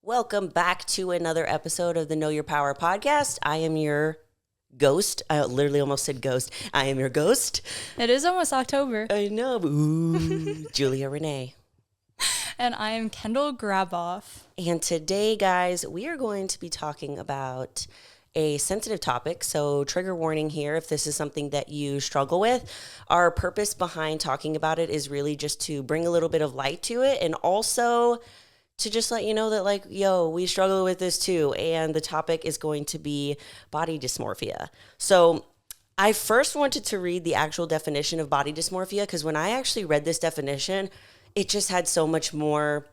Welcome back to another episode of the Know Your Power podcast. I am your ghost. I literally almost said ghost. I am your ghost. It is almost October. I know. Ooh, Julia Renee. And I am Kendall Graboff. And today, guys, we are going to be talking about a sensitive topic. So trigger warning here if this is something that you struggle with. Our purpose behind talking about it is really just to bring a little bit of light to it, and also to just let you know that, like, yo, we struggle with this too. And the topic is going to be body dysmorphia. So I first wanted to read the actual definition of body dysmorphia, because when I actually read this definition, it just had so much more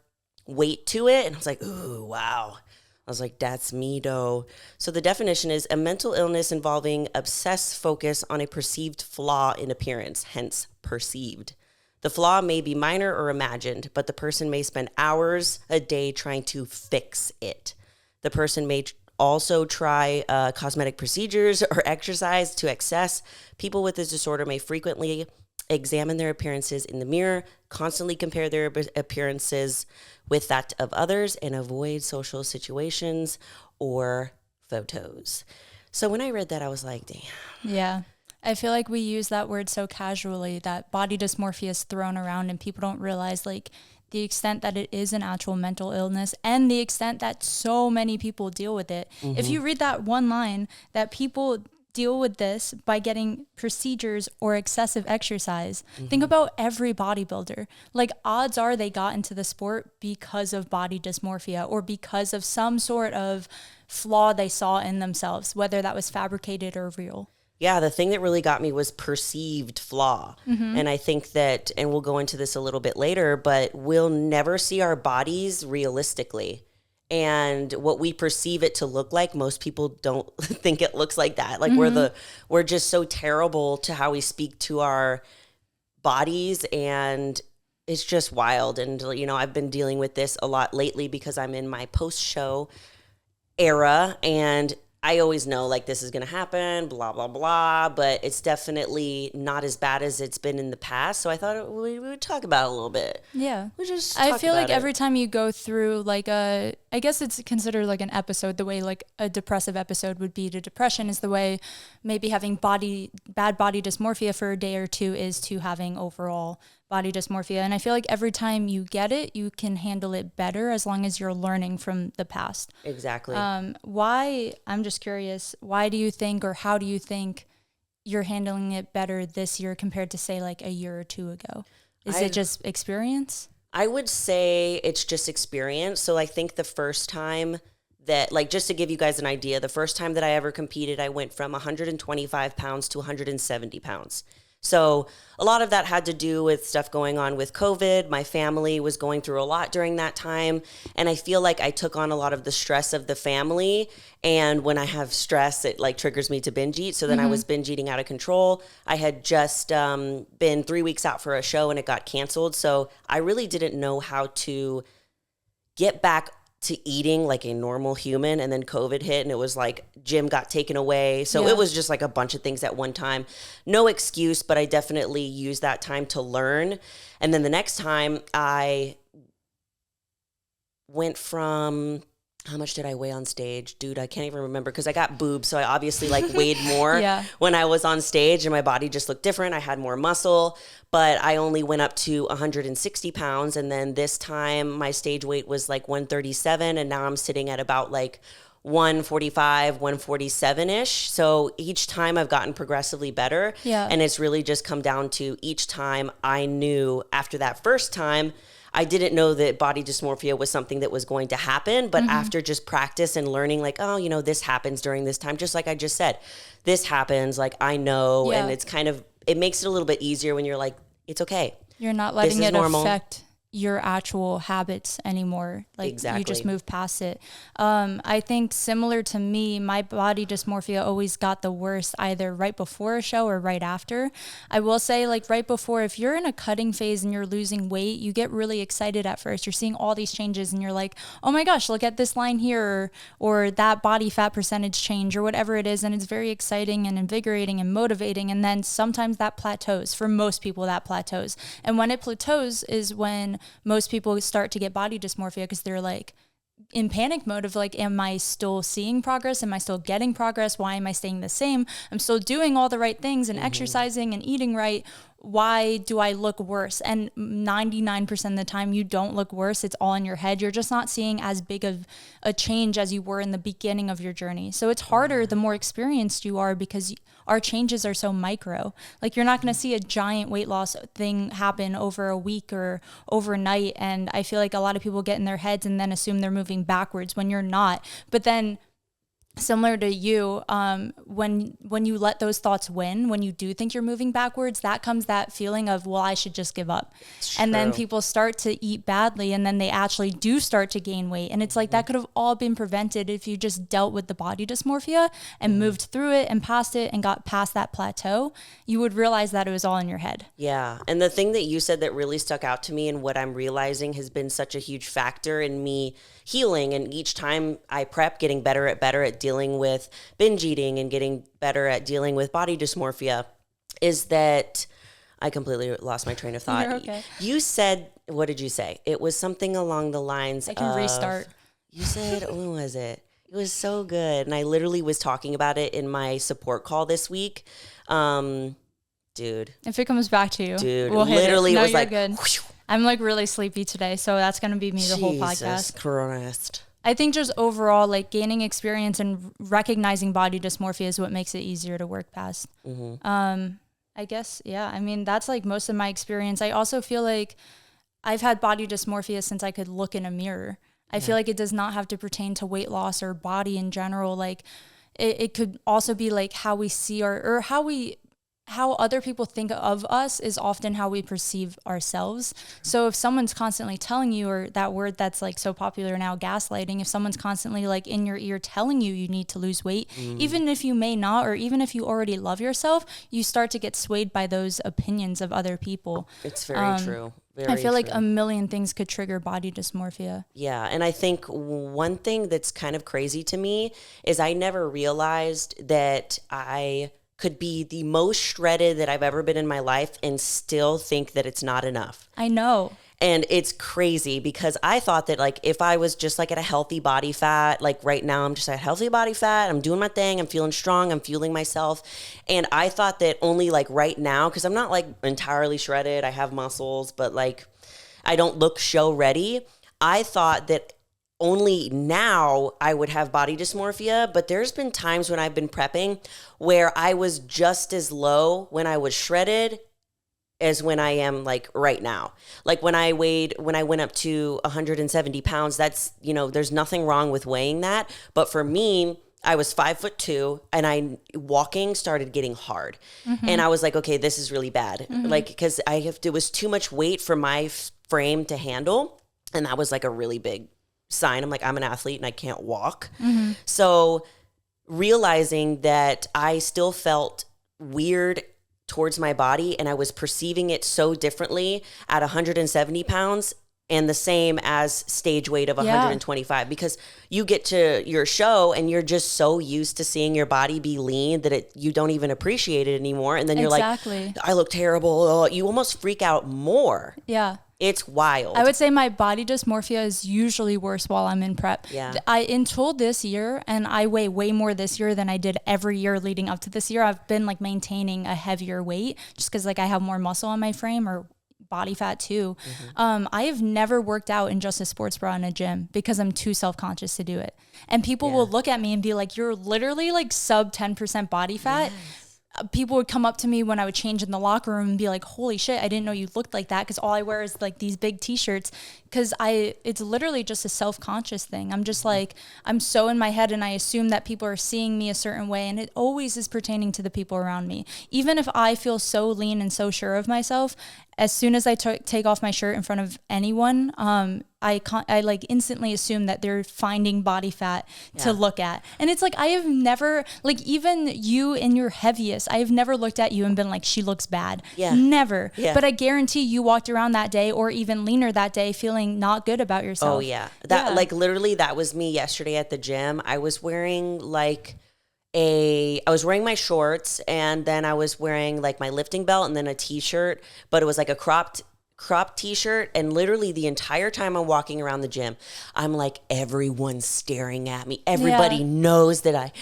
weight to it. And I was like, ooh, wow. I was like, that's me, though. So the definition is a mental illness involving obsessed focus on a perceived flaw in appearance, hence perceived. The flaw may be minor or imagined, but the person may spend hours a day trying to fix it. The person may also try cosmetic procedures or exercise to excess. People with this disorder may frequently examine their appearances in the mirror, constantly compare their appearances with that of others, and avoid social situations or photos. So when I read that, I was like, damn. Yeah. I feel like we use that word so casually that body dysmorphia is thrown around and people don't realize like the extent that it is an actual mental illness and the extent that so many people deal with it. Mm-hmm. If you read that one line that people deal with this by getting procedures or excessive exercise, think about every bodybuilder. Like, odds are they got into the sport because of body dysmorphia or because of some sort of flaw they saw in themselves, whether that was fabricated or real. Yeah, the thing that really got me was perceived flaw. Mm-hmm. And I think that, and we'll go into this a little bit later, but we'll never see our bodies realistically. And what we perceive it to look like, most people don't think it looks like that. Like we're just so terrible to how we speak to our bodies, and it's just wild. And, you know, I've been dealing with this a lot lately because I'm in my post-show era, and I always know like this is going to happen, blah, blah, blah, but it's definitely not as bad as it's been in the past. So I thought we would talk about it a little bit. Yeah. I feel like every time you go through like I guess it's considered like an episode, the way like a depressive episode would be to depression is the way maybe having bad body dysmorphia for a day or two is to having overall body dysmorphia. And I feel like every time you get it, you can handle it better as long as you're learning from the past. Exactly. I'm just curious, why do you think, or how do you think you're handling it better this year compared to say like a year or two ago? Is it just experience? I would say it's just experience. So I think the first time that, like, just to give you guys an idea, the first time that I ever competed, I went from 125 pounds to 170 pounds. So a lot of that had to do with stuff going on with COVID. My family was going through a lot during that time. And I feel like I took on a lot of the stress of the family. And when I have stress, it like triggers me to binge eat. So then I was binge eating out of control. I had just been 3 weeks out for a show and it got canceled. So I really didn't know how to get back to eating like a normal human. And then COVID hit and it was like gym got taken away. So it was just like a bunch of things at one time. No excuse, but I definitely used that time to learn. And then the next time I went from, how much did I weigh on stage? Dude, I can't even remember because I got boobs. So I obviously like weighed more when I was on stage and my body just looked different. I had more muscle, but I only went up to 160 pounds. And then this time my stage weight was like 137. And now I'm sitting at about like 145, 147-ish. So each time I've gotten progressively better. Yeah. And it's really just come down to each time I knew after that first time, I didn't know that body dysmorphia was something that was going to happen, but after just practice and learning like, oh, you know, this happens during this time, just like I just said, this happens, like I know, and it's kind of, it makes it a little bit easier when you're like, it's okay. You're not letting it affect your actual habits anymore. Like you just move past it. I think similar to me, my body dysmorphia always got the worst either right before a show or right after. I will say like right before, if you're in a cutting phase and you're losing weight, you get really excited at first. You're seeing all these changes and you're like, oh my gosh, look at this line here or that body fat percentage change or whatever it is. And it's very exciting and invigorating and motivating. And then sometimes that plateaus. For most people, that plateaus. And when it plateaus is when most people start to get body dysmorphia because they're like, in panic mode of like, am I still seeing progress? Am I still getting progress? Why am I staying the same? I'm still doing all the right things and exercising and eating right. Why do I look worse? And 99% of the time you don't look worse. It's all in your head. You're just not seeing as big of a change as you were in the beginning of your journey. So it's harder the more experienced you are, because our changes are so micro. Like, you're not going to see a giant weight loss thing happen over a week or overnight. And I feel like a lot of people get in their heads and then assume they're moving backwards when you're not. But then, similar to you, when you let those thoughts win, when you do think you're moving backwards, that comes that feeling of, well, I should just give up. And then people start to eat badly, and then they actually do start to gain weight. And it's like, that could have all been prevented if you just dealt with the body dysmorphia and moved through it and past it and got past that plateau. You would realize that it was all in your head. Yeah. And the thing that you said that really stuck out to me, and what I'm realizing has been such a huge factor in me healing, and each time I prep, getting better at dealing with binge eating and getting better at dealing with body dysmorphia, is that I completely lost my train of thought. You're okay. You said, what did you say? It was something along the lines of... I can restart. You said, what was it? It was so good. And I literally was talking about it in my support call this week. Dude. If it comes back to you, we'll hit literally it. No, was you're like... good. I'm like really sleepy today, so that's going to be me the whole podcast. Jesus Christ. I think just overall, like, gaining experience and recognizing body dysmorphia is what makes it easier to work past. I guess, yeah. I mean, that's like most of my experience. I also feel like I've had body dysmorphia since I could look in a mirror. I feel like it does not have to pertain to weight loss or body in general. Like, it could also be like how we see or how other people think of us is often how we perceive ourselves. So if someone's constantly telling you, or that word that's like so popular now, gaslighting, if someone's constantly like in your ear telling you need to lose weight, even if you may not, or even if you already love yourself, you start to get swayed by those opinions of other people. It's very true. I feel like a million things could trigger body dysmorphia. Yeah. And I think one thing that's kind of crazy to me is I never realized that I could be the most shredded that I've ever been in my life and still think that it's not enough. I know. And it's crazy, because I thought that, like, if I was just like at a healthy body fat, like right now I'm just at healthy body fat, I'm doing my thing, I'm feeling strong, I'm fueling myself. And I thought that only like right now, because I'm not like entirely shredded, I have muscles, but like I don't look show ready. I thought that only now I would have body dysmorphia, but there's been times when I've been prepping where I was just as low when I was shredded as when I am like right now. Like when I went up to 170 pounds, that's, there's nothing wrong with weighing that. But for me, I was 5'2", and walking started getting hard. And I was like, okay, this is really bad. Like, because it was too much weight for my frame to handle. And that was like a really big sign. I'm like, I'm an athlete and I can't walk. So realizing that I still felt weird towards my body, and I was perceiving it so differently at 170 pounds and the same as stage weight of 125, because you get to your show and you're just so used to seeing your body be lean that you don't even appreciate it anymore. And then you're like, I look terrible. Oh, you almost freak out more. Yeah. It's wild. I would say my body dysmorphia is usually worse while I'm in prep. Yeah. Until this year, and I weigh way more this year than I did every year leading up to this year, I've been like maintaining a heavier weight just because like I have more muscle on my frame, or body fat too. I have never worked out in just a sports bra in a gym because I'm too self-conscious to do it. And people will look at me and be like, you're literally like sub 10% body fat. People would come up to me when I would change in the locker room and be like, holy shit, I didn't know you looked like that, because all I wear is like these big t-shirts, because it's literally just a self-conscious thing. I'm just like, I'm so in my head, and I assume that people are seeing me a certain way, and it always is pertaining to the people around me. Even if I feel so lean and so sure of myself, as soon as I take off my shirt in front of anyone, I like instantly assume that they're finding body fat to look at. And it's like, I have never, like, even you in your heaviest, I have never looked at you and been like, she looks bad. Yeah. Never. Yeah. But I guarantee you walked around that day, or even leaner that day, feeling not good about yourself. Oh yeah. Like literally that was me yesterday at the gym. I was wearing I was wearing my shorts, and then I was wearing like my lifting belt and then a t-shirt, but it was like a cropped crop t-shirt, and literally the entire time I'm walking around the gym, I'm like, everyone's staring at me. Everybody knows that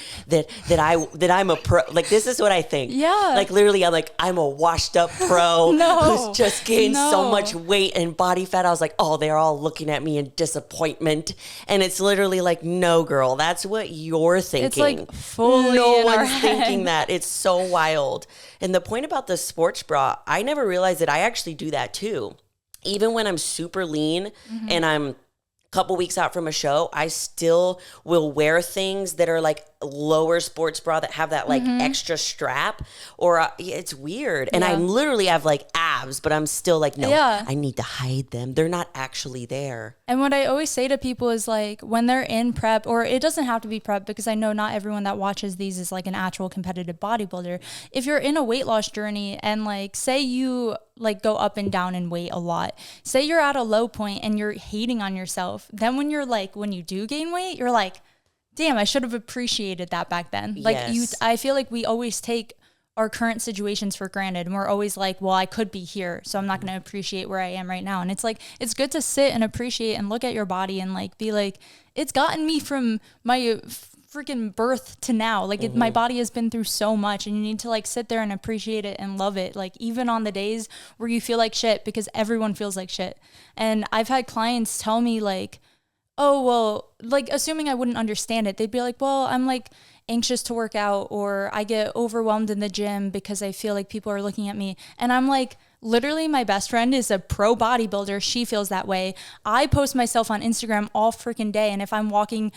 I'm a pro. Like, this is what I think. Yeah. Like, literally, I'm like, I'm a washed up pro who's just gained so much weight and body fat. I was like, oh, they're all looking at me in disappointment. And it's literally like, no, girl, that's what you're thinking. It's like fully no in our one's head. thinking that. It's so wild. And the point about the sports bra, I never realized that I actually do that too. Even when I'm super lean and I'm a couple weeks out from a show, I still will wear things that are like lower sports bra that have that like extra strap, or it's weird. And I literally have like abs, but I'm still like, no, I need to hide them. They're not actually there. And what I always say to people is like, when they're in prep, or it doesn't have to be prep, because I know not everyone that watches these is like an actual competitive bodybuilder. If you're in a weight loss journey and like, say you like go up and down in weight a lot, say you're at a low point and you're hating on yourself, then when you do gain weight, you're like, damn, I should have appreciated that back then. Like I feel like we always take our current situations for granted, and we're always like, well, I could be here, so I'm not going to appreciate where I am right now. And it's like, it's good to sit and appreciate and look at your body and like be like, it's gotten me from my freaking birth to now. Like my body has been through so much, and you need to like sit there and appreciate it and love it. Like even on the days where you feel like shit, because everyone feels like shit. And I've had clients tell me like, oh, well, like assuming I wouldn't understand it, they'd be like, well, I'm like anxious to work out, or I get overwhelmed in the gym because I feel like people are looking at me. And I'm like, literally my best friend is a pro bodybuilder. She feels that way. I post myself on Instagram all freaking day. And if I'm walking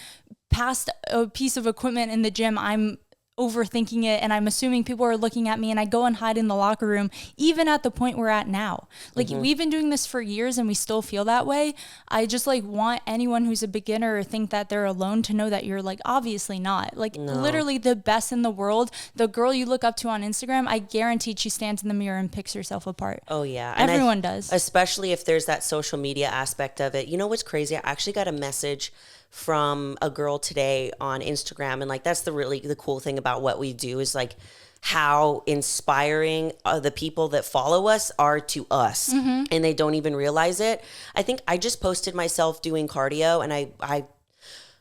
past a piece of equipment in the gym, I'm overthinking it, and I'm assuming people are looking at me, and I go and hide in the locker room, even at the point we're at now. Like we've been doing this for years and we still feel that way. I just like want anyone who's a beginner or think that they're alone to know that you're like obviously not. Like literally the best in the world. The girl you look up to on Instagram, I guarantee she stands in the mirror and picks herself apart. Oh yeah. Everyone does. Especially if there's that social media aspect of it. You know what's crazy? I actually got a message from a girl today on Instagram, and like that's the cool thing about what we do is like how inspiring the people that follow us are to us, and they don't even realize it. I think I just posted myself doing cardio, and I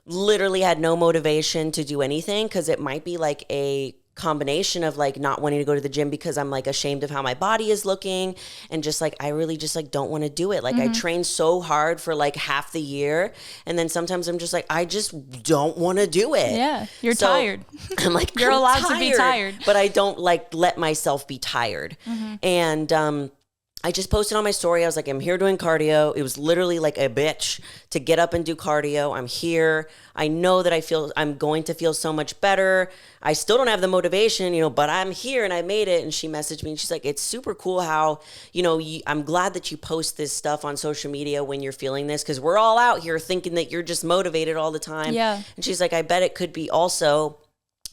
literally had no motivation to do anything, because it might be like a combination of like not wanting to go to the gym because I'm like ashamed of how my body is looking, and just like I really just like don't want to do it. Like I trained so hard for like half the year, and then sometimes I'm just like, I just don't want to do it. Yeah, you're tired. I'm like, you're allowed tired, to be tired, but I don't like let myself be tired. And I just posted on my story. I was like, I'm here doing cardio. It was literally like a bitch to get up and do cardio. I'm here. I know that I'm going to feel so much better. I still don't have the motivation, but I'm here and I made it. And she messaged me and she's like, it's super cool how, I'm glad that you post this stuff on social media when you're feeling this, because we're all out here thinking that you're just motivated all the time. Yeah. And she's like, I bet it could be also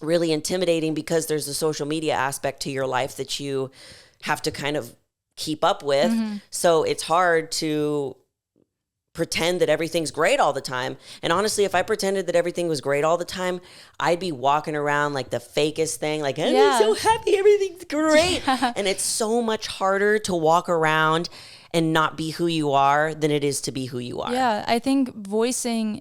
really intimidating because there's a social media aspect to your life that you have to kind of keep up with. So it's hard to pretend that everything's great all the time. And honestly, if I pretended that everything was great all the time, I'd be walking around like the fakest thing, like, I'm so happy, everything's great. And it's so much harder to walk around and not be who you are than it is to be who you are. Yeah, I think voicing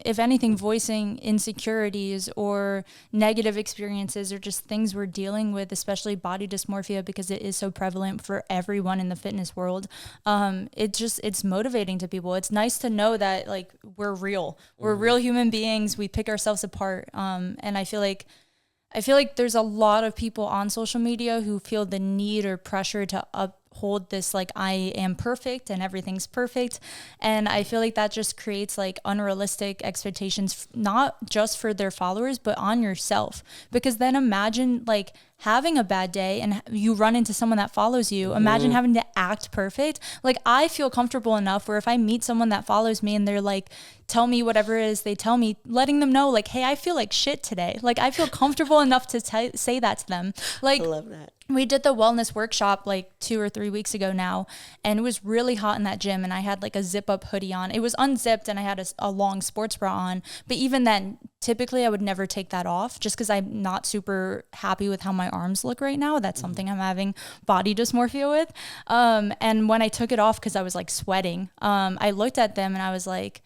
insecurities or negative experiences or just things we're dealing with, especially body dysmorphia, because it is so prevalent for everyone in the fitness world. It's motivating to people. It's nice to know that like we're real. We're real human beings. We pick ourselves apart. And I feel like there's a lot of people on social media who feel the need or pressure to uphold this, like, I am perfect and everything's perfect. And I feel like that just creates like unrealistic expectations, not just for their followers, but on yourself. Because then imagine like having a bad day and you run into someone that follows you. Imagine having to act perfect. Like, I feel comfortable enough where if I meet someone that follows me and they're like, tell me whatever it is they tell me, letting them know like, hey, I feel like shit today. Like, I feel comfortable enough to say that to them. Like, I love that. We did the wellness workshop like 2 or 3 weeks ago now, and it was really hot in that gym, and I had like a zip up hoodie on. It was unzipped and I had a long sports bra on, but even then typically I would never take that off just because I'm not super happy with how my arms look right now. That's something I'm having body dysmorphia with. And when I took it off because I was like sweating, I looked at them and I was like,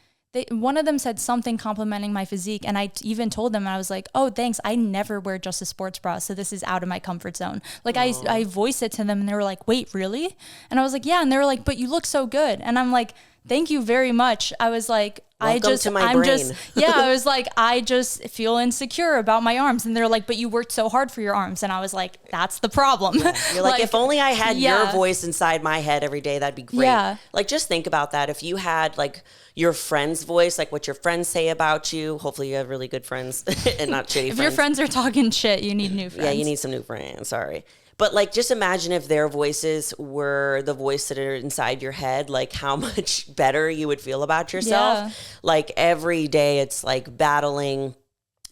one of them said something complimenting my physique, and I even told them, I was like, oh, thanks, I never wear just a sports bra, so this is out of my comfort zone. Like, I voiced it to them, and they were like, wait, really? And I was like, yeah. And they were like, but you look so good. And I'm like, thank you very much. I was like, I was like, I just feel insecure about my arms. And they're like, but you worked so hard for your arms. And I was like, that's the problem. Yeah. You're like, if only I had your voice inside my head every day, that'd be great. Yeah. Like, just think about that. If you had like your friend's voice, like what your friends say about you, hopefully you have really good friends and not shitty friends. If your friends are talking shit, you need new friends. Yeah, you need some new friends. Sorry. But like, just imagine if their voices were the voice that are inside your head, like how much better you would feel about yourself. Yeah. Like every day it's like battling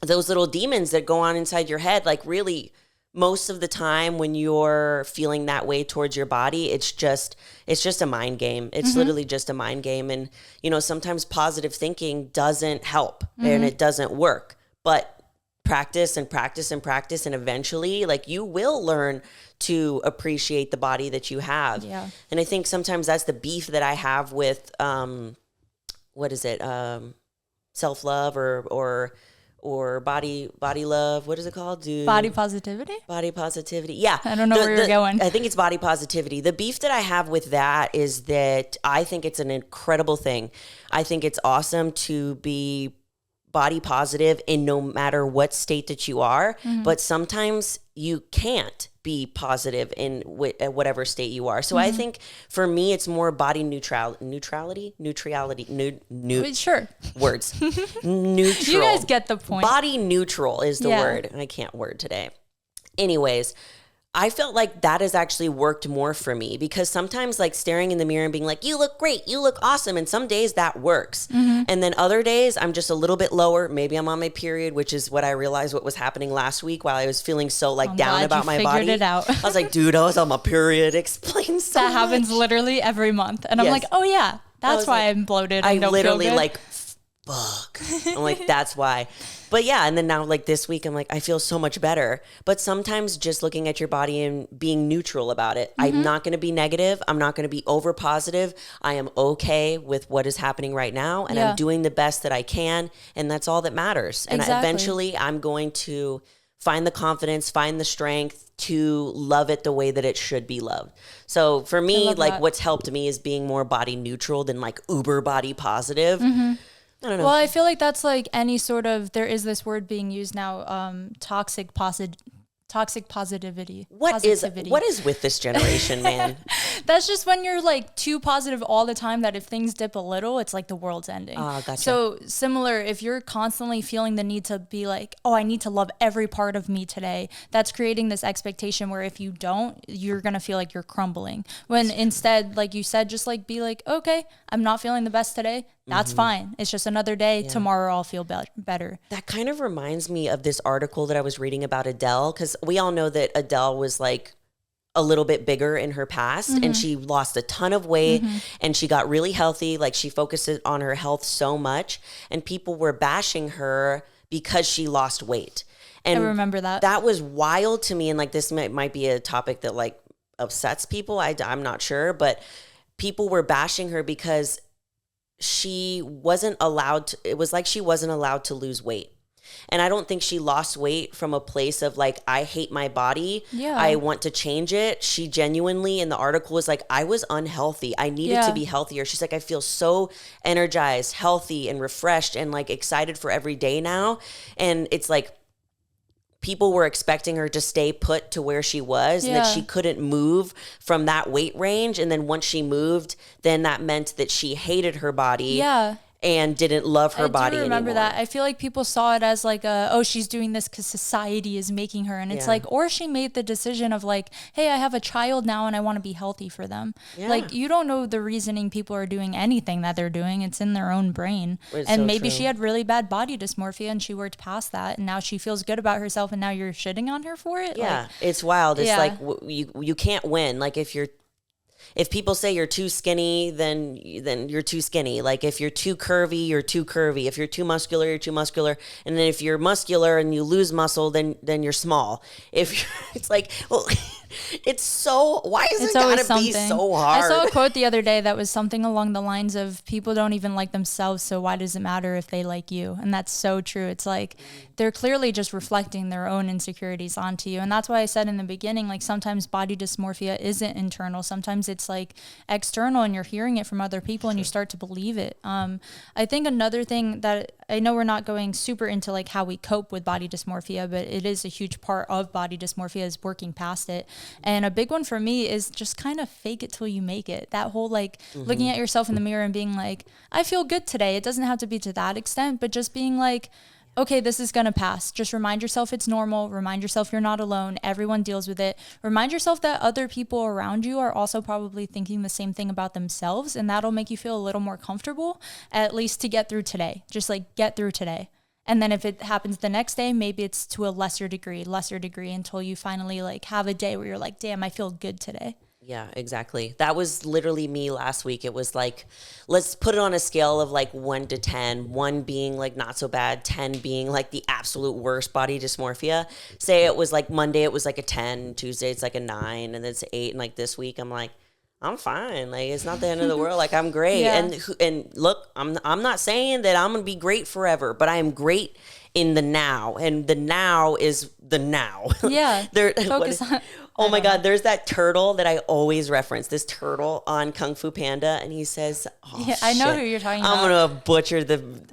those little demons that go on inside your head. Like really most of the time when you're feeling that way towards your body, it's just a mind game. It's literally just a mind game. And, you know, sometimes positive thinking doesn't help and it doesn't work, but practice and practice and practice, and eventually like you will learn to appreciate the body that you have. Yeah. And I think sometimes that's the beef that I have with self-love or body love. What is it called? Body positivity? Body positivity. Yeah. I don't know where you're going. I think it's body positivity. The beef that I have with that is that I think it's an incredible thing. I think it's awesome to be body positive in no matter what state that you are, but sometimes you can't be positive in whatever state you are. So I think for me, it's more body neutrality, Sure. Words. Neutral. You guys get the point. Body neutral is the word. I can't word today. Anyways, I felt like that has actually worked more for me because sometimes like staring in the mirror and being like, you look great, you look awesome. And some days that works. And then other days I'm just a little bit lower. Maybe I'm on my period, which is what I realized what was happening last week while I was feeling so like down about my body. Figured it out. I was like, dude, I was on my period. Explain so That happens much. literally every month. And I'm like, oh yeah, that's why I'm bloated. I And don't literally feel good. like, fuck. I'm like, that's why. But yeah, and then now like this week, I'm like, I feel so much better. But sometimes just looking at your body and being neutral about it. I'm not going to be negative. I'm not going to be over positive. I am okay with what is happening right now. And I'm doing the best that I can. And that's all that matters. And eventually I'm going to find the confidence, find the strength to love it the way that it should be loved. So for me, like what's helped me is being more body neutral than like uber body positive. I don't know. Well, I feel like that's like any sort of, there is this word being used now, toxic positivity. What is with this generation, man? That's just when you're like too positive all the time that if things dip a little, it's like the world's ending. Oh, gotcha. So similar, if you're constantly feeling the need to be like, oh, I need to love every part of me today, that's creating this expectation where if you don't, you're going to feel like you're crumbling. When instead, like you said, just like be like, okay, I'm not feeling the best today. That's fine. It's just another day. Yeah. Tomorrow I'll feel better. That kind of reminds me of this article that I was reading about Adele, because we all know that Adele was like a little bit bigger in her past and she lost a ton of weight and she got really healthy. Like she focused on her health so much and people were bashing her because she lost weight. And I remember that. That was wild to me. And like this might be a topic that like upsets people. I'm not sure, but people were bashing her because she wasn't allowed to, it was like she wasn't allowed to lose weight. And I don't think she lost weight from a place of like, I hate my body. Yeah. I want to change it. She genuinely in the article was like, I was unhealthy. I needed to be healthier. She's like, I feel so energized, healthy and refreshed and like excited for every day now. And it's like, people were expecting her to stay put to where she was and that she couldn't move from that weight range. And then once she moved, then that meant that she hated her body and didn't love her body anymore. I remember that. I feel like people saw it as like, oh, she's doing this because society is making her. And it's like, or she made the decision of like, hey, I have a child now and I want to be healthy for them. Yeah. Like, you don't know the reasoning people are doing anything that they're doing. It's in their own brain. It's and so maybe she had really bad body dysmorphia and she worked past that. And now she feels good about herself and now you're shitting on her for it. Yeah, like, it's wild. It's like you can't win. Like if if people say you're too skinny, then you're too skinny. Like if you're too curvy, you're too curvy. If you're too muscular, you're too muscular. And then if you're muscular and you lose muscle, then you're small. If you're, it's like, well, it's so, why is it gotta be so hard? I saw a quote the other day that was something along the lines of, people don't even like themselves, so why does it matter if they like you? And that's so true. It's like they're clearly just reflecting their own insecurities onto you. And that's why I said in the beginning, like sometimes body dysmorphia isn't internal. Sometimes it's like external and you're hearing it from other people and you start to believe it. I think another thing that, I know we're not going super into like how we cope with body dysmorphia, but it is a huge part of body dysmorphia is working past it. And a big one for me is just kind of fake it till you make it. That whole like looking at yourself in the mirror and being like, I feel good today. It doesn't have to be to that extent, but just being like, okay, this is going to pass. Just remind yourself it's normal. Remind yourself you're not alone. Everyone deals with it. Remind yourself that other people around you are also probably thinking the same thing about themselves. And that'll make you feel a little more comfortable, at least to get through today. Just like get through today. And then if it happens the next day, maybe it's to a lesser degree until you finally like have a day where you're like, damn, I feel good today. Yeah, exactly. That was literally me last week. It was like, let's put it on a scale of like 1 to 10, 1 being like not so bad, 10 being like the absolute worst body dysmorphia. Say it was like Monday, it was like a 10, Tuesday, it's like a 9, and then it's 8. And like this week, I'm like, I'm fine. Like, it's not the end of the world. Like, I'm great. Yeah. And look, I'm not saying that I'm going to be great forever, but I am great in the now. And the now is the now. Yeah. Focus on. Oh my God, there's that turtle that I always reference, this turtle on Kung Fu Panda, and he says, oh, yeah, I know who you're talking about. I'm going to butcher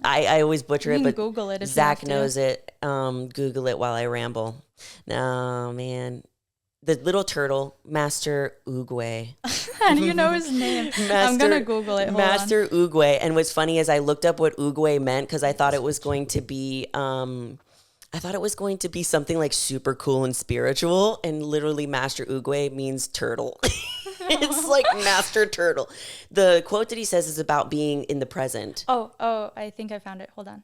I always butcher it, but Google it if Zach knows it. Google it while I ramble. No, man. The little turtle, Master Oogway. How do you know his name? I'm going to Google it. Hold Master Oogway. And what's funny is I looked up what Oogway meant because I thought it was going to be... I thought it was going to be something like super cool and spiritual, and literally Master Oogway means turtle. It's like Master Turtle. The quote that he says is about being in the present. Oh, I think I found it. Hold on.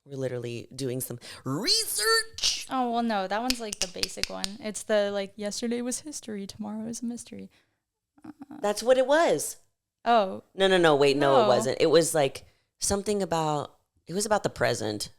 We're literally doing some research. Oh, well, no, that one's like the basic one. It's the like, yesterday was history, tomorrow is a mystery. That's what it was. Oh. No, wait, no, it wasn't. It was like something about, it was about the present.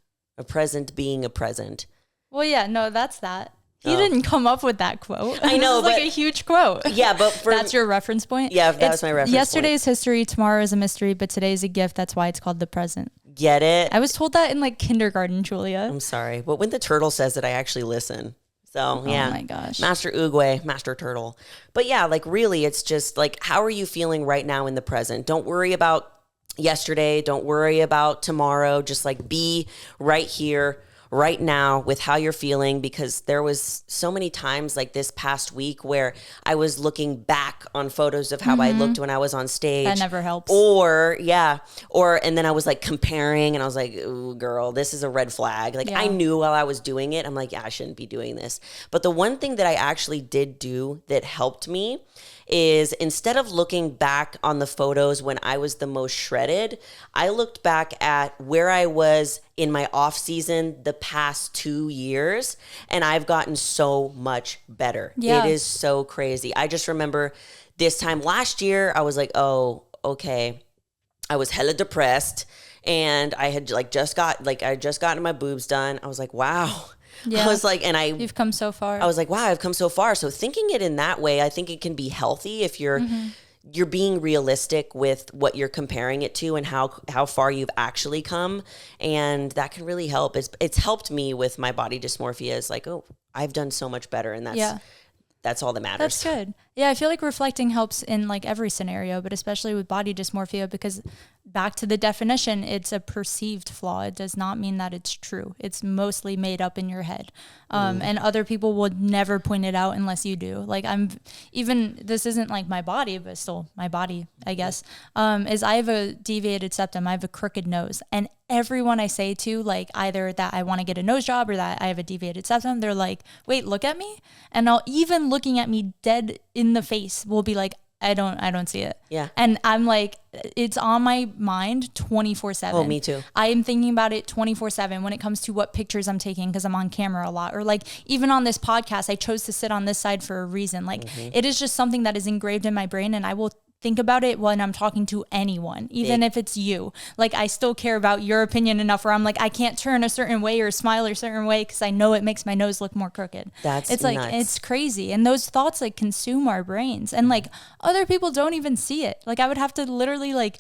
A present being a present. Well, yeah, no, that's that. He didn't come up with that quote. I know, but like a huge quote. Yeah, but that's your reference point. Yeah, that was my reference Yesterday's history, tomorrow is a mystery, but today's a gift. That's why it's called the present. Get it? I was told that in like kindergarten, Julia. I'm sorry, but when the turtle says it, I actually listen. So yeah. Oh my gosh. Master Oogway, Master Turtle. But yeah, like really, it's just like, how are you feeling right now in the present? Don't worry about yesterday. Don't worry about tomorrow. Just like be right here, right now with how you're feeling, because there was so many times like this past week where I was looking back on photos of how I looked when I was on stage. That never helps. And then I was like comparing and I was like, ooh, girl, this is a red flag. Like I knew while I was doing it, I'm like, yeah, I shouldn't be doing this. But the one thing that I actually did do that helped me is, instead of looking back on the photos when I was the most shredded, I looked back at where I was in my off season the past 2 years, and I've gotten so much better. Yeah. It is so crazy. I just remember this time last year, I was like, oh, okay. I was hella depressed, and I had just gotten my boobs done. I was like, wow. Yeah. I was like, you've come so far. I was like, wow, I've come so far. So thinking it in that way, I think it can be healthy if you're being realistic with what you're comparing it to and how far you've actually come. And that can really help. It's helped me with my body dysmorphia. It's like, oh, I've done so much better. And that's all that matters. That's good. Yeah, I feel like reflecting helps in like every scenario, but especially with body dysmorphia, because back to the definition, it's a perceived flaw. It does not mean that it's true. It's mostly made up in your head. And other people would never point it out unless you do. Like this isn't like my body, but still my body, I guess, is I have a deviated septum. I have a crooked nose, and everyone I say to, like, either that I want to get a nose job or that I have a deviated septum, they're like, wait, look at me. And even looking at me dead in the face will be like, I don't see it. Yeah. And I'm like, it's on my mind 24/7. Oh, me too. I am thinking about it 24/7 when it comes to what pictures I'm taking, because I'm on camera a lot. Or like even on this podcast, I chose to sit on this side for a reason. Like it is just something that is engraved in my brain, and I will think about it when I'm talking to anyone, even if it's you. Like I still care about your opinion enough where I'm like, I can't turn a certain way or smile a certain way because I know it makes my nose look more crooked. It's like, nuts. it's crazy. And those thoughts like consume our brains, and like other people don't even see it. Like I would have to literally like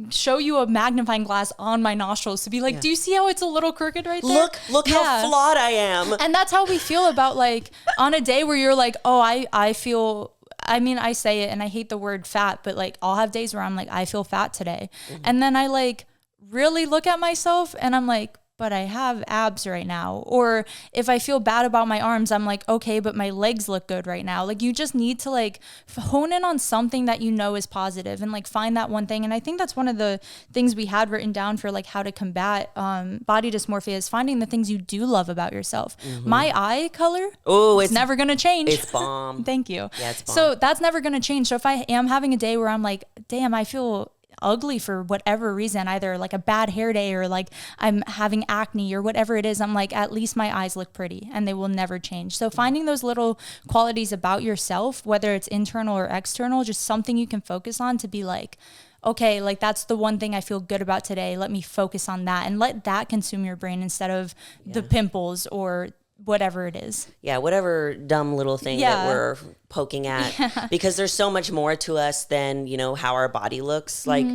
show you a magnifying glass on my nostrils to be like, do you see how it's a little crooked right there? Look how flawed I am. And that's how we feel about like on a day where you're like, oh, I feel, I mean, I say it and I hate the word fat, but like I'll have days where I'm like, I feel fat today. And then I like really look at myself and I'm like, but I have abs right now. Or if I feel bad about my arms, I'm like, okay, but my legs look good right now. Like you just need to like hone in on something that you know is positive and like find that one thing. And I think that's one of the things we had written down for like how to combat body dysmorphia is finding the things you do love about yourself. My eye color, it's never going to change. It's bomb. Thank you. Yeah, it's bomb. So that's never going to change. So if I am having a day where I'm like, damn, I feel ugly for whatever reason, either like a bad hair day or like I'm having acne or whatever it is, I'm like, at least my eyes look pretty and they will never change. So finding those little qualities about yourself, whether it's internal or external, just something you can focus on to be like, okay, like that's the one thing I feel good about today. Let me focus on that and let that consume your brain instead of the pimples or whatever it is. Yeah, whatever dumb little thing that we're poking at. Because there's so much more to us than, you know, how our body looks. Like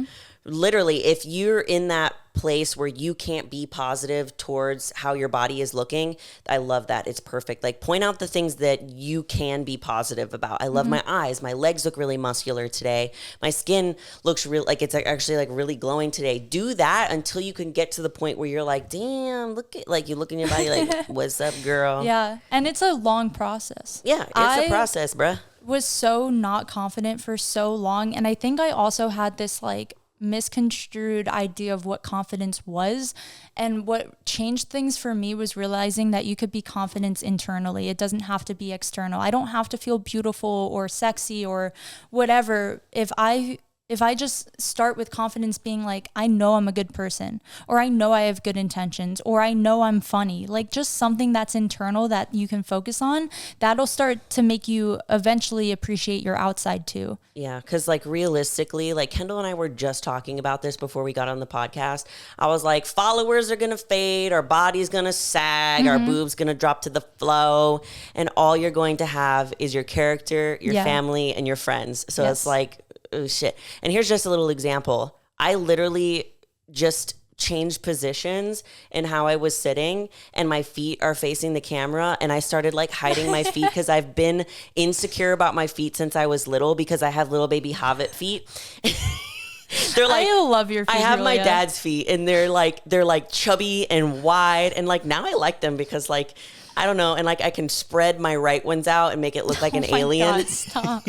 literally, if you're in that place where you can't be positive towards how your body is looking, I love that. It's perfect. Like point out the things that you can be positive about. I love my eyes. My legs look really muscular today. My skin looks real, like it's actually like really glowing today. Do that until you can get to the point where you're like, damn, look at, like you look in your body like, what's up, girl? Yeah. And it's a long process. Yeah, it's a process, bruh. Was so not confident for so long. And I think I also had this like misconstrued idea of what confidence was, and what changed things for me was realizing that you could be confident internally. It doesn't have to be external. I don't have to feel beautiful or sexy or whatever if I just start with confidence being like, I know I'm a good person, or I know I have good intentions, or I know I'm funny, like just something that's internal that you can focus on, that'll start to make you eventually appreciate your outside too. Yeah, because like realistically, like Kendall and I were just talking about this before we got on the podcast. I was like, followers are going to fade, our body's going to sag, our boobs going to drop to the flow, and all you're going to have is your character, your family, and your friends. So it's like, oh shit. And here's just a little example. I literally just changed positions in how I was sitting, and my feet are facing the camera, and I started like hiding my feet because I've been insecure about my feet since I was little because I have little baby hobbit feet. They're like, I love your feet. I have Julia. my dad's feet, and they're like chubby and wide, and like now I like them because like I don't know, and like I can spread my right ones out and make it look like an alien. God, stop.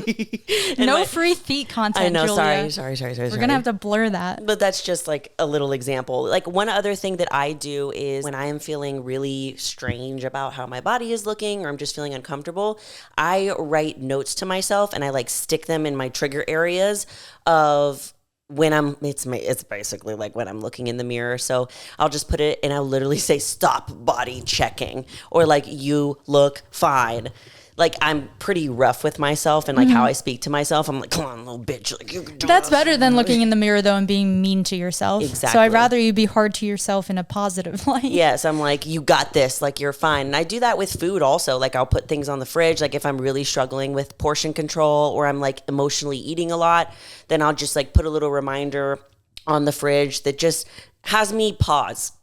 No free feet content. I know. Julia. Sorry. We're gonna have to blur that. But that's just like a little example. Like one other thing that I do is when I am feeling really strange about how my body is looking, or I'm just feeling uncomfortable, I write notes to myself and I like stick them in my trigger areas of when it's basically like when I'm looking in the mirror. So I'll just put it and I'll literally say, stop body checking, or like, you look fine. Like I'm pretty rough with myself and like how I speak to myself. I'm like, come on, little bitch. Like you can do That's this. better than looking in the mirror though and being mean to yourself. Exactly. So I'd rather you be hard to yourself in a positive light. Yes, I'm like, you got this, like you're fine. And I do that with food also. Like I'll put things on the fridge. Like if I'm really struggling with portion control or I'm like emotionally eating a lot, then I'll just like put a little reminder on the fridge that just has me pause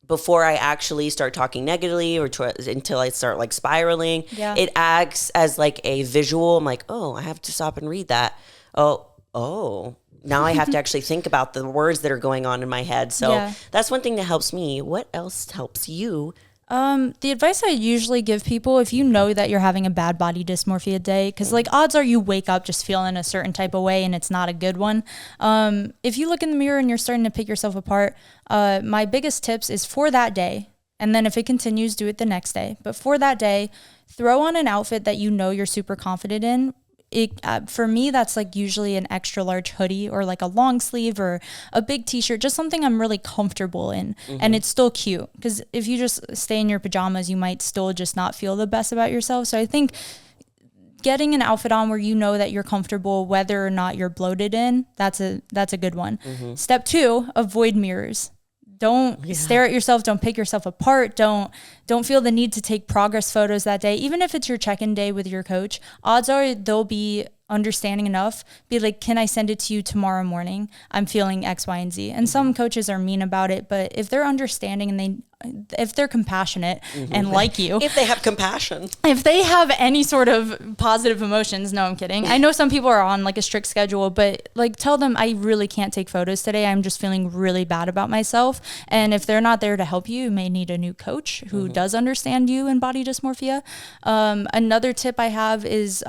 before I actually start talking negatively or until I start like spiraling. Yeah. It acts as like a visual. I'm like, oh, I have to stop and read that. Oh. Now I have to actually think about the words that are going on in my head. So that's one thing that helps me. What else helps you? The advice I usually give people, if you know that you're having a bad body dysmorphia day, because like odds are you wake up just feeling a certain type of way and it's not a good one. If you look in the mirror and you're starting to pick yourself apart, my biggest tips is for that day. And then if it continues, do it the next day. But for that day, throw on an outfit that you know you're super confident in. for me, that's like usually an extra large hoodie or like a long sleeve or a big t-shirt, just something I'm really comfortable in. And it's still cute, because if you just stay in your pajamas, you might still just not feel the best about yourself. So I think getting an outfit on where you know that you're comfortable, whether or not you're bloated in, that's a good one. Step 2, avoid mirrors. Don't stare at yourself. Don't pick yourself apart. Don't feel the need to take progress photos that day. Even if it's your check-in day with your coach, odds are they'll be understanding enough. Be like, can I send it to you tomorrow morning? I'm feeling X, Y, and Z. And some coaches are mean about it, but if they're understanding and if they're compassionate and like you, if they have compassion, if they have any sort of positive emotions, no, I'm kidding. I know some people are on like a strict schedule, but like tell them, I really can't take photos today. I'm just feeling really bad about myself. And if they're not there to help you, you may need a new coach who does understand you in body dysmorphia. Another tip I have is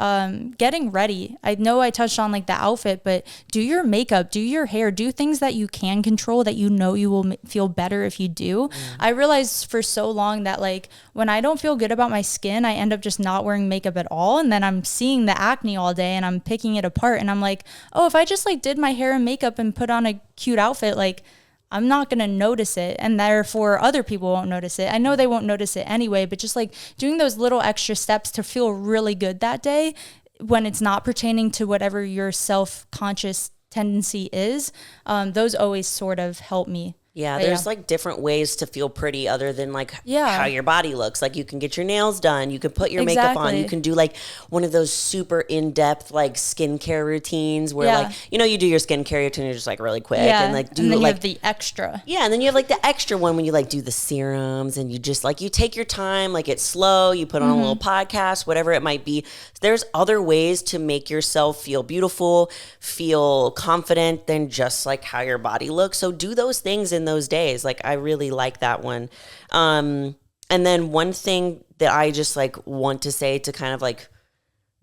getting ready. I know I touched on like the outfit, but do your makeup, do your hair, do things that you can control that you know you will feel better if you do. I realized for so long that like when I don't feel good about my skin, I end up just not wearing makeup at all. And then I'm seeing the acne all day and I'm picking it apart. And I'm like, oh, if I just like did my hair and makeup and put on a cute outfit, like I'm not going to notice it. And therefore other people won't notice it. I know they won't notice it anyway, but just like doing those little extra steps to feel really good that day when it's not pertaining to whatever your self-conscious tendency is, those always sort of help me. Yeah, there's like different ways to feel pretty other than like how your body looks. Like you can get your nails done, you can put your makeup on, you can do like one of those super in-depth like skincare routines where like, you know, you do your skincare routine just like really quick and like do and then like you have the extra. Yeah, and then you have like the extra one when you like do the serums and you just like you take your time, like it's slow, you put on a little podcast, whatever it might be. There's other ways to make yourself feel beautiful, feel confident than just like how your body looks. So do those things in those days. Like I really like that one. And then one thing that I just like want to say to kind of like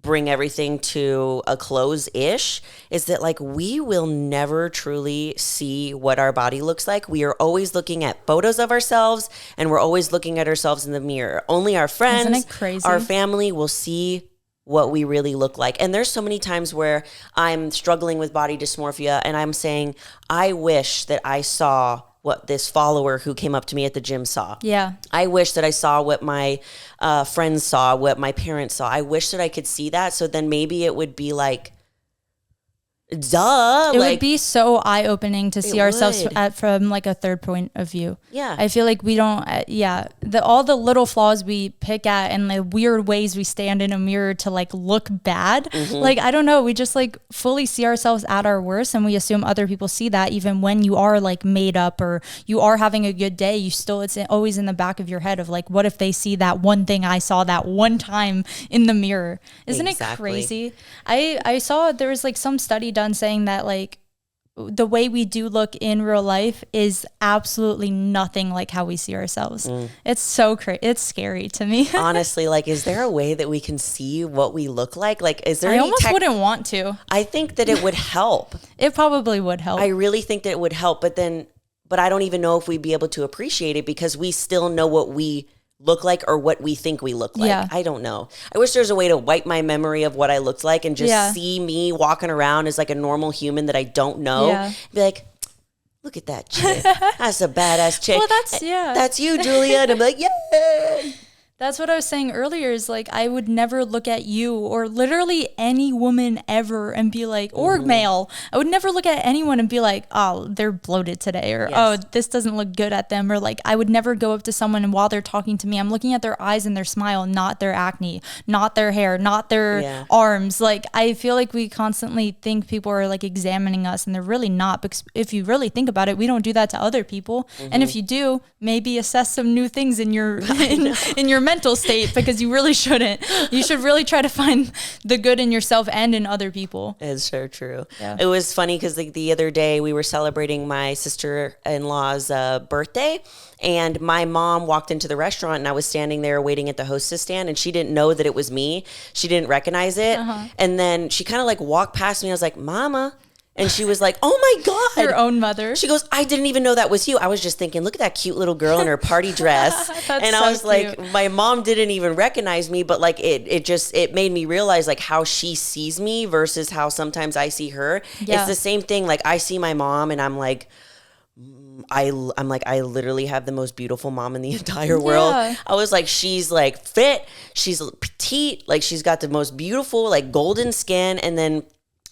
bring everything to a close-ish is that like we will never truly see what our body looks like. We are always looking at photos of ourselves and we're always looking at ourselves in the mirror. Only our friends, our family will see what we really look like. And there's so many times where I'm struggling with body dysmorphia and I'm saying, I wish that I saw what this follower who came up to me at the gym saw. Yeah. I wish that I saw what my friends saw, what my parents saw. I wish that I could see that. So then maybe it would be like, duh. It would be so eye-opening to see ourselves from like a third point of view. Yeah. I feel like we don't, all the little flaws we pick at and the weird ways we stand in a mirror to like look bad. Like, I don't know. We just like fully see ourselves at our worst and we assume other people see that even when you are like made up or you are having a good day, it's always in the back of your head of like, what if they see that one thing I saw that one time in the mirror? Isn't it crazy? I saw there was like some study done saying that like the way we do look in real life is absolutely nothing like how we see ourselves. It's so crazy. It's scary to me. Honestly, like, is there a way that we can see what we look like? Like, is there I almost wouldn't want to. I think that it would help. It probably would help. I really think that it would help, but I don't even know if we'd be able to appreciate it because we still know what we look like or what we think we look like. Yeah. I don't know. I wish there was a way to wipe my memory of what I looked like and just see me walking around as like a normal human that I don't know. Yeah. Be like, look at that chick. That's a badass chick. Well, that's you, Julia. And I'm like, yeah. That's what I was saying earlier is like, I would never look at you or literally any woman ever and be like, or male, I would never look at anyone and be like, oh, they're bloated today or, oh, this doesn't look good at them. Or like, I would never go up to someone and while they're talking to me, I'm looking at their eyes and their smile, not their acne, not their hair, not their arms. Like, I feel like we constantly think people are like examining us and they're really not, because if you really think about it, we don't do that to other people. And if you do, maybe assess some new things in your, in your mental state, because you really shouldn't. You should really try to find the good in yourself and in other people. It's so true. Yeah. It was funny because like the other day we were celebrating my sister-in-law's birthday, and my mom walked into the restaurant and I was standing there waiting at the hostess stand and she didn't know that it was me. She didn't recognize it. And then she kind of like walked past me. I was like, Mama. And she was like, oh my God. Your own mother. She goes, I didn't even know that was you. I was just thinking, look at that cute little girl in her party dress. And I was so like, cute. my mom didn't even recognize me, but like it made me realize like how she sees me versus how sometimes I see her. Yeah. It's the same thing. Like I see my mom and I'm like, I literally have the most beautiful mom in the entire world. Yeah. I was like, she's like fit, she's petite, like she's got the most beautiful like golden skin, and then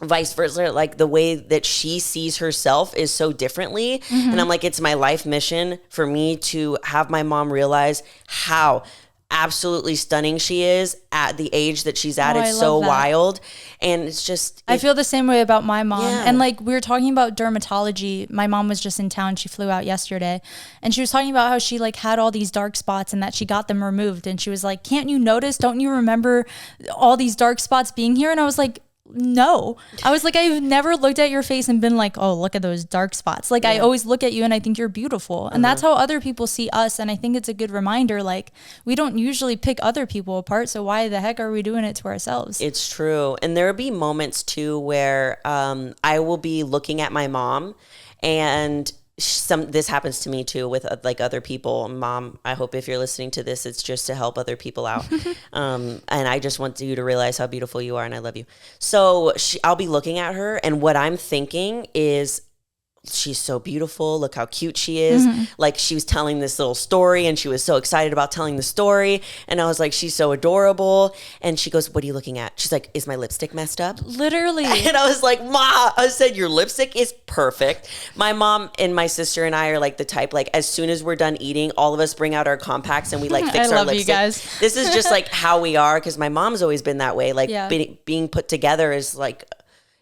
vice versa, like the way that she sees herself is so differently. And I'm like, it's my life mission for me to have my mom realize how absolutely stunning she is at the age that she's at. Oh, It's so wild. And it's just I feel the same way about my mom. Yeah. And like we were talking about dermatology. My mom was just in town. She flew out yesterday. And she was talking about how she like had all these dark spots and that she got them removed. And she was like, can't you notice? Don't you remember all these dark spots being here? And I was like, no. I was like, I've never looked at your face and been like, oh, look at those dark spots. Like I always look at you and I think you're beautiful. And that's how other people see us. And I think it's a good reminder, like we don't usually pick other people apart. So why the heck are we doing it to ourselves? It's true. And there'll be moments too where I will be looking at my mom, and this happens to me too with like other people. Mom, I hope if you're listening to this, it's just to help other people out. And I just want you to realize how beautiful you are, and I love you. So I'll be looking at her, and what I'm thinking is, she's so beautiful. Look how cute she is. Like she was telling this little story and she was so excited about telling the story. And I was like, she's so adorable. And she goes, what are you looking at? She's like, is my lipstick messed up? Literally. And I was like, Ma, I said, your lipstick is perfect. My mom and my sister and I are like the type, like as soon as we're done eating, all of us bring out our compacts and we like fix I our love lipstick. you guys. This is just like how we are, because my mom's always been that way. Like being put together is like,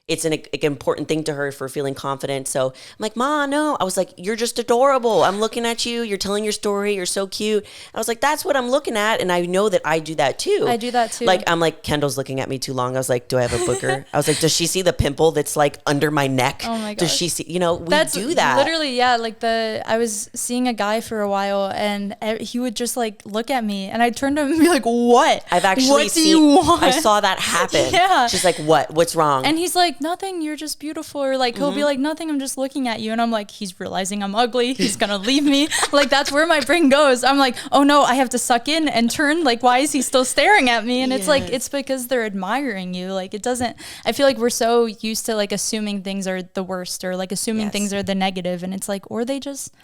it's an important thing to her for feeling confident. So I'm like, Ma, no. I was like, you're just adorable. I'm looking at you. You're telling your story. You're so cute. I was like, that's what I'm looking at. And I know that I do that too. I do that too. Like, I'm like, Kendall's looking at me too long. I was like, do I have a booger? I was like, does she see the pimple that's like under my neck? Oh my gosh. Does she see, we That's do that. Literally, yeah. Like I was seeing a guy for a while and he would just like look at me and I'd turn to him and be like, what? I've actually what do you want? I saw that happen. Yeah. She's like, what? What's wrong? And he's like, nothing, you're just beautiful. Or like, he'll be like, nothing, I'm just looking at you. And I'm like, he's realizing I'm ugly. He's going to leave me. Like, that's where my brain goes. I'm like, oh no, I have to suck in and turn. Like, why is he still staring at me? And it's like, it's because they're admiring you. Like, it doesn't, I feel like we're so used to like assuming things are the worst or like assuming things are the negative. And it's like, or they just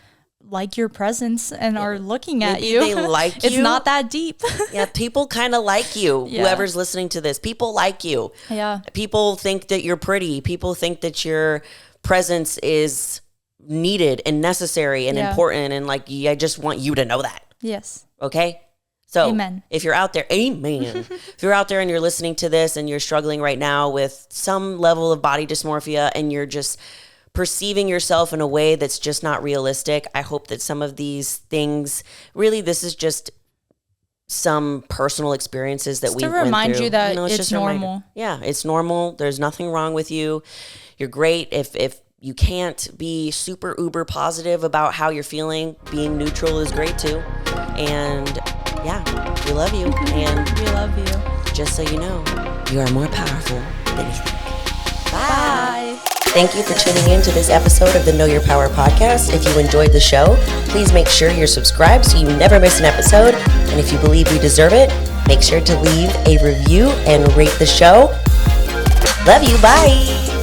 like your presence and are looking at you. They like you. It's not that deep. Yeah, people kind of like you. Yeah. Whoever's listening to this, people like you. Yeah. People think that you're pretty. People think that your presence is needed and necessary and important. And like, I just want you to know that. Yes. Okay? So Amen. If you're out there, amen. If you're out there and you're listening to this and you're struggling right now with some level of body dysmorphia and you're just perceiving yourself in a way that's just not realistic, I hope that some of these things, really, this is just some personal experiences that we went through. To remind you that it's it's just a reminder. normal. Yeah, it's normal. There's nothing wrong with you. You're great. If you can't be super uber positive about how you're feeling, being neutral is great too. And yeah, we love you. And We love you. just so you know, you are more powerful than you think. Bye. Thank you for tuning in to this episode of the Know Your Power podcast. If you enjoyed the show, please make sure you're subscribed so you never miss an episode. And if you believe we deserve it, make sure to leave a review and rate the show. Love you. Bye.